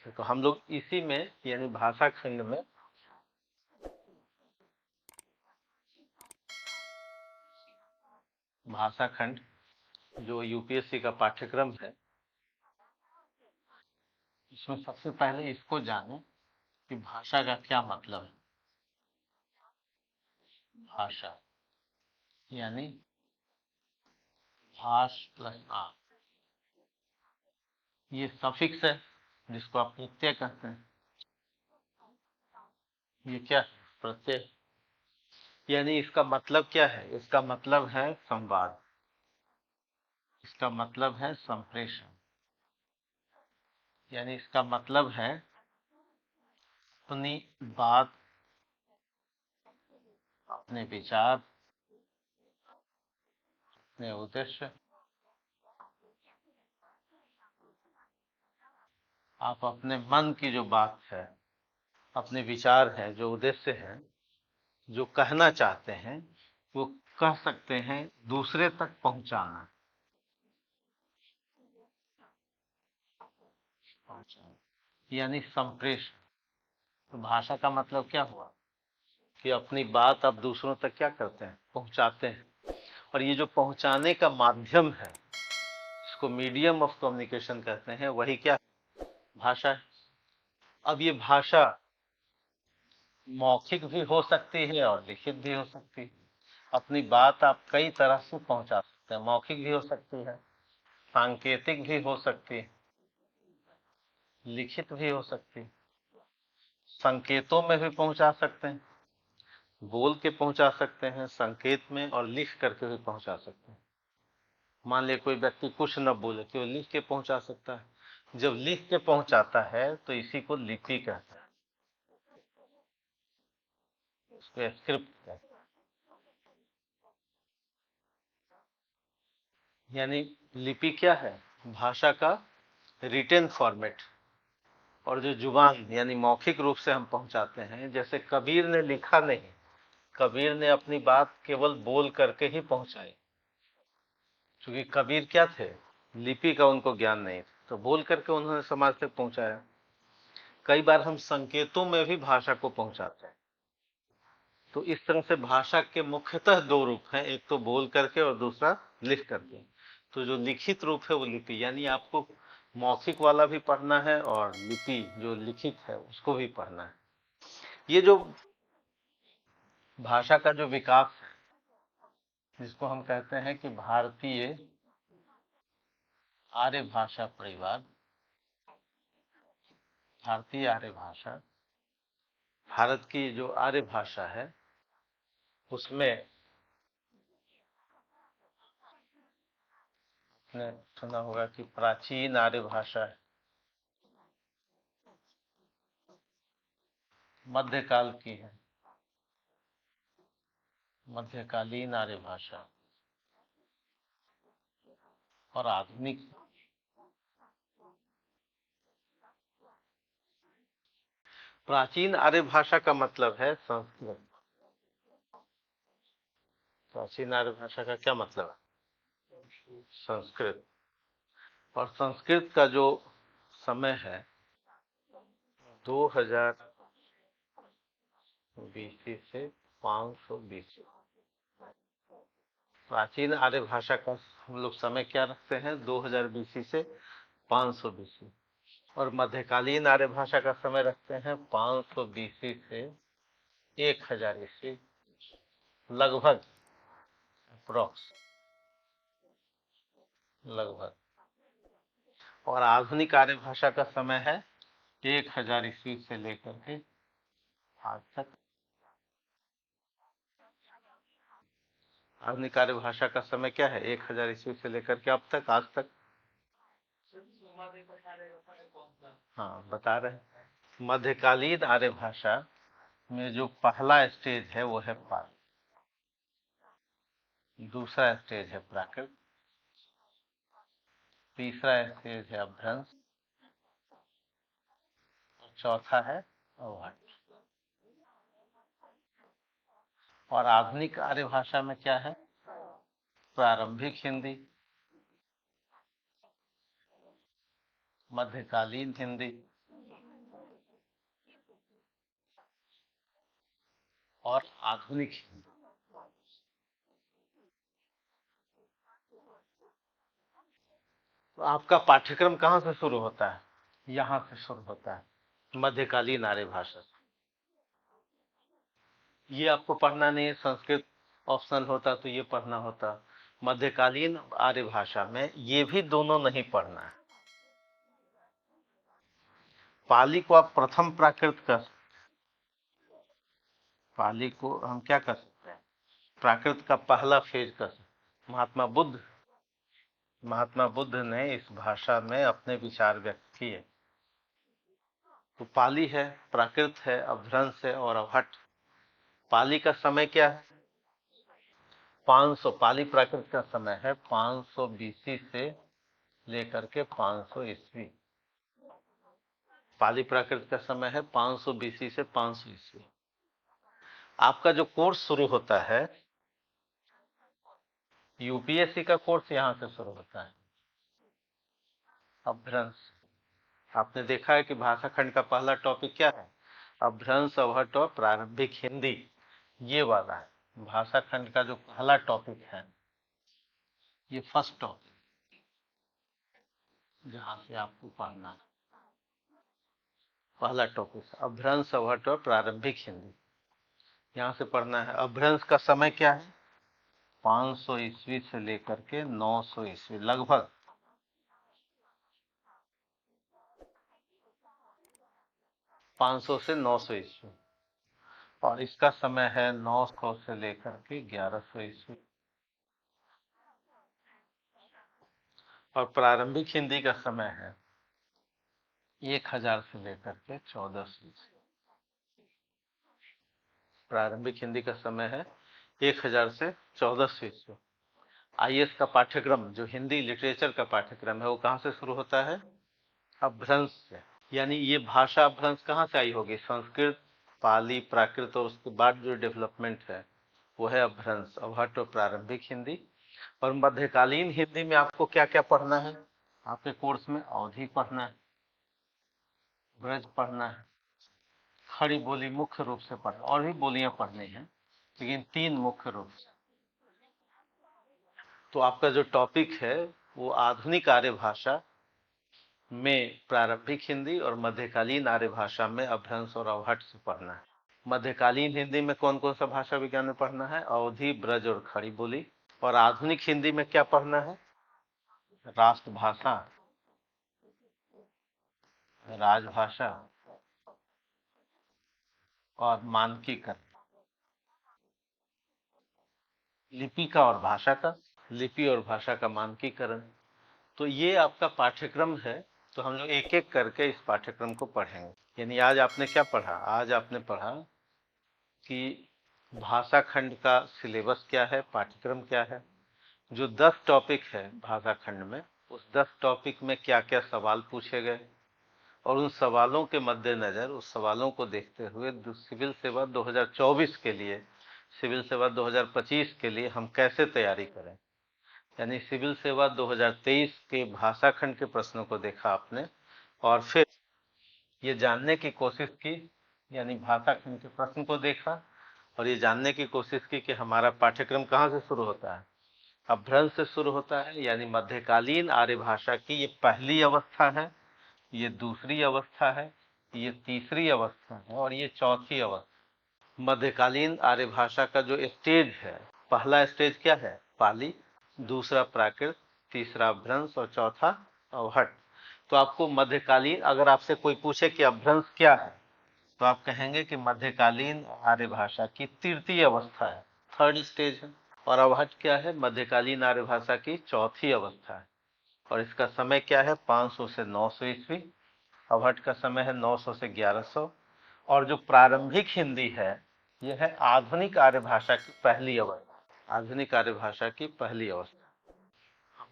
तो हम लोग इसी में यानी भाषा खंड में भाषा खंड जो यूपीएससी का पाठ्यक्रम है, इसमें सबसे पहले इसको जाने कि भाषा का क्या मतलब है। भाषा यानी भाष प्लस आ, ये सफिक्स है जिसको आप प्रत्यय कहते हैं। ये क्या है? प्रत्यय। यानी इसका मतलब क्या है? इसका मतलब है संवाद, इसका मतलब है संप्रेषण, यानी इसका मतलब है अपनी बात, अपने विचार, अपने उद्देश्य, आप अपने मन की जो बात है, अपने विचार है, जो उद्देश्य है, जो कहना चाहते हैं, वो कह सकते हैं, दूसरे तक पहुंचाना। यानी संप्रेषण। तो भाषा का मतलब क्या हुआ कि अपनी बात आप दूसरों तक क्या करते हैं? पहुंचाते हैं। और ये जो पहुंचाने का माध्यम है, इसको मीडियम ऑफ कम्युनिकेशन कहते हैं, वही क्या? भाषा है। अब ये भाषा मौखिक भी हो सकती है और लिखित भी हो सकती है। अपनी बात आप कई तरह से पहुंचा सकते हैं। मौखिक भी हो सकती है, सांकेतिक भी हो सकती है, लिखित भी हो सकती है। संकेतों में भी पहुंचा सकते हैं, बोल के पहुंचा सकते हैं संकेत में, और लिख करके भी पहुंचा सकते हैं। मान लिया कोई व्यक्ति कुछ न बोले तो लिख के पहुंचा सकता है। जब लिख के पहुंचाता है तो इसी को लिपि कहते हैं, उसको स्क्रिप्ट कहते हैं। यानी लिपि क्या है? भाषा का रिटेन फॉर्मेट। और जो जुबान यानी मौखिक रूप से हम पहुंचाते हैं, जैसे कबीर ने लिखा नहीं, कबीर ने अपनी बात केवल बोल करके ही पहुंचाई। क्योंकि कबीर क्या थे? लिपि का उनको ज्ञान नहीं था, तो बोल करके उन्होंने समाज तक पहुंचाया। कई बार हम संकेतों में भी भाषा को पहुंचाते हैं। तो इस तरह से भाषा के मुख्यतः दो रूप हैं, एक तो बोल करके और दूसरा लिख करके। तो जो लिखित रूप है वो लिपि, यानी आपको मौखिक वाला भी पढ़ना है और लिपि जो लिखित है उसको भी पढ़ना है। ये जो भाषा का जो विकास है, जिसको हम कहते हैं कि भारतीय आर्य भाषा परिवार, भारतीय आर्य भाषा, भारत की जो आर्य भाषा है उसमें आपने सुना होगा कि प्राचीन आर्य भाषा है, मध्यकाल की है, मध्यकालीन आर्य भाषा, और आधुनिक। प्राचीन आर्य भाषा का मतलब है संस्कृत। प्राचीन आर्य भाषा का क्या मतलब है? संस्कृत। और संस्कृत का जो समय है 2000 बीसी से 500 बीसी। प्राचीन आर्य भाषा का हम लोग समय क्या रखते हैं? 2000 बीसी से 500 बीसी। और मध्यकालीन आर्य भाषा का समय रखते हैं 500 बीसी से 1000 ईस्वी, लगभग, अप्रोक्स, लगभग। और आधुनिक आर्य भाषा का समय है 1000 ईस्वी से लेकर के आज तक। आधुनिक आर्य भाषा का समय क्या है? 1000 ईस्वी से लेकर के अब तक, आज तक। हाँ, बता रहे हैं। मध्यकालीन आर्य भाषा में जो पहला स्टेज है वो है पाल, दूसरा स्टेज है प्राकृत, तीसरा स्टेज है अभ्रंश, और चौथा है अवहट। और आधुनिक आर्य भाषा में क्या है? प्रारंभिक हिंदी, मध्यकालीन हिंदी, और आधुनिक हिंदी। तो आपका पाठ्यक्रम कहाँ से शुरू होता है? यहाँ से शुरू होता है, मध्यकालीन आर्य भाषा। ये आपको पढ़ना नहीं है, संस्कृत ऑप्शनल होता तो ये पढ़ना होता। मध्यकालीन आर्य भाषा में ये भी दोनों नहीं पढ़ना है। पाली को आप प्रथम प्राकृत कर, पाली को हम क्या कर सकते हैं, प्राकृत का पहला फेज कर सकते। महात्मा बुद्ध ने इस भाषा में अपने विचार व्यक्त किए। तो पाली है, प्राकृत है, अपभ्रंश है और अवहट। पाली का समय क्या है? 500। पाली प्राकृत का समय है 500 बीसी से लेकर के 500 ईस्वी। पाली प्राकृत का समय है 500 बीसी से 500 ईस्वी। आपका जो कोर्स शुरू होता है, यूपीएससी का कोर्स यहां से शुरू होता है, अपभ्रंश। आपने देखा है कि भाषा खंड का पहला टॉपिक क्या है? अपभ्रंश, अवहट और प्रारंभिक हिंदी, ये वाला है भाषा खंड का जो पहला टॉपिक है। ये फर्स्ट टॉपिक जहां से आपको पढ़ना है, पहला टॉपिक अपभ्रंश, अवहट और प्रारंभिक हिंदी, यहां से पढ़ना है। अपभ्रंश का समय क्या है? 500 ईस्वी से लेकर के 900 ईस्वी, लगभग 500 से 900 ईस्वी। और इसका समय है 900 से लेकर के 1100 ईस्वी। और प्रारंभिक हिंदी का समय है 1000 से लेकर के 1400 ईस्वी। प्रारंभिक हिंदी का समय है 1000 से 1400 ईस्वी। आईएएस का पाठ्यक्रम, जो हिंदी लिटरेचर का पाठ्यक्रम है, वो कहाँ से शुरू होता है? अपभ्रंश से। यानी ये भाषा अपभ्रंश कहाँ से आई होगी? संस्कृत, पाली, प्राकृत, और उसके बाद जो डेवलपमेंट है वो है अपभ्रंश, अवहट और प्रारंभिक हिंदी। और मध्यकालीन हिंदी में आपको क्या क्या पढ़ना है? आपके कोर्स में अवधि पढ़ना है, ब्रज पढ़ना है, खड़ी बोली मुख्य रूप से पढ़ना, और भी बोलियां पढ़नी हैं, लेकिन 3 मुख्य रूप से। तो आपका जो टॉपिक है वो आधुनिक आर्य भाषा में प्रारंभिक हिंदी और मध्यकालीन आर्य भाषा में अपभ्रंश और अवहट से पढ़ना है। मध्यकालीन हिंदी में कौन कौन सा भाषा विज्ञान में पढ़ना है? अवधि, ब्रज और खड़ी बोली। और आधुनिक हिंदी में क्या पढ़ना है? राष्ट्रभाषा, राजभाषा और मानकीकरण, लिपि का और भाषा का, लिपि और भाषा का मानकीकरण। तो ये आपका पाठ्यक्रम है। तो हम लोग एक एक करके इस पाठ्यक्रम को पढ़ेंगे। यानी आज आपने क्या पढ़ा? आज आपने पढ़ा कि भाषा खंड का सिलेबस क्या है, पाठ्यक्रम क्या है, जो 10 टॉपिक है भाषा खंड में, उस 10 टॉपिक में क्या क्या सवाल पूछे गए, और उन सवालों के मद्देनजर, उस सवालों को देखते हुए सिविल सेवा 2024 के लिए, सिविल सेवा 2025 के लिए हम कैसे तैयारी करें। यानी सिविल सेवा 2023 के भाषा खंड के प्रश्नों को देखा आपने, और फिर ये जानने की कोशिश की, यानी भाषा खंड के प्रश्न को देखा और ये जानने की कोशिश की कि हमारा पाठ्यक्रम कहाँ से शुरू होता है? अपभ्रंश से शुरू होता है, यानी मध्यकालीन आर्य भाषा की ये पहली अवस्था है, ये दूसरी अवस्था है, ये तीसरी अवस्था है और ये चौथी अवस्था। मध्यकालीन आर्य भाषा का जो स्टेज है, पहला स्टेज क्या है? पाली, दूसरा प्राकृत, तीसरा अपभ्रंश और चौथा अवहट। तो आपको मध्यकालीन, अगर आपसे कोई पूछे कि अपभ्रंश क्या है, तो आप कहेंगे कि मध्यकालीन आर्य भाषा की तृतीय अवस्था है, थर्ड स्टेज है। और अवहट क्या है? मध्यकालीन आर्य भाषा की चौथी अवस्था है। और इसका समय क्या है? 500 से 900 ईस्वी। अवहट का समय है 900 से 1100। और जो प्रारंभिक हिंदी है, यह है आधुनिक आर्य भाषा की पहली अवस्था, आधुनिक आर्य भाषा की पहली अवस्था।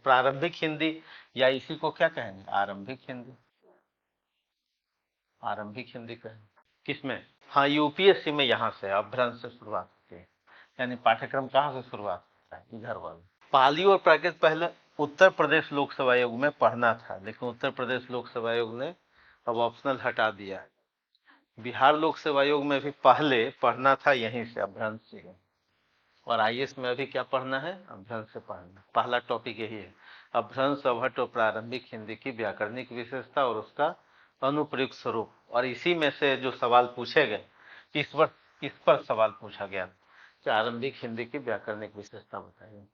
प्रारंभिक हिंदी, या इसी को क्या कहेंगे? आरंभिक हिंदी, आरंभिक हिंदी कहेंगे। किसमें? हाँ, यूपीएससी में यहाँ से अपभ्रंश से शुरुआत होती है। यानी पाठ्यक्रम कहाँ से शुरुआत होता है? इधर वाला। पाली और प्राकृत पहले उत्तर प्रदेश लोकसेवा आयोग में पढ़ना था, लेकिन उत्तर प्रदेश लोकसेवा आयोग ने अब ऑप्शनल हटा दिया है। बिहार लोक सेवा आयोग में भी पहले पढ़ना था यहीं से, अभ्रंश से। और आईएएस में अभी क्या पढ़ना है? अभ्रंश से पढ़ना। पहला टॉपिक यही है, अभ्रंश, अवहट और प्रारंभिक हिंदी की व्याकरणिक विशेषता और उसका अनुप्रयुक्त स्वरूप। और इसी में से जो सवाल पूछे गए, किस पर सवाल पूछा गया? प्रारंभिक हिंदी की व्याकरणिक विशेषता बताइए।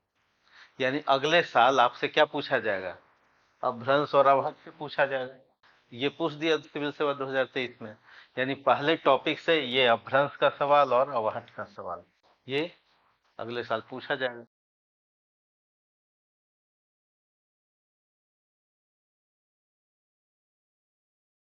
यानी अगले साल आपसे क्या पूछा जाएगा? अभ्रंश और अवहट से पूछा जाएगा। ये पूछ दिया सिविल सेवा 2023 में। यानी पहले टॉपिक से ये अभ्रंश का सवाल और अवहट का सवाल ये अगले साल पूछा जाएगा।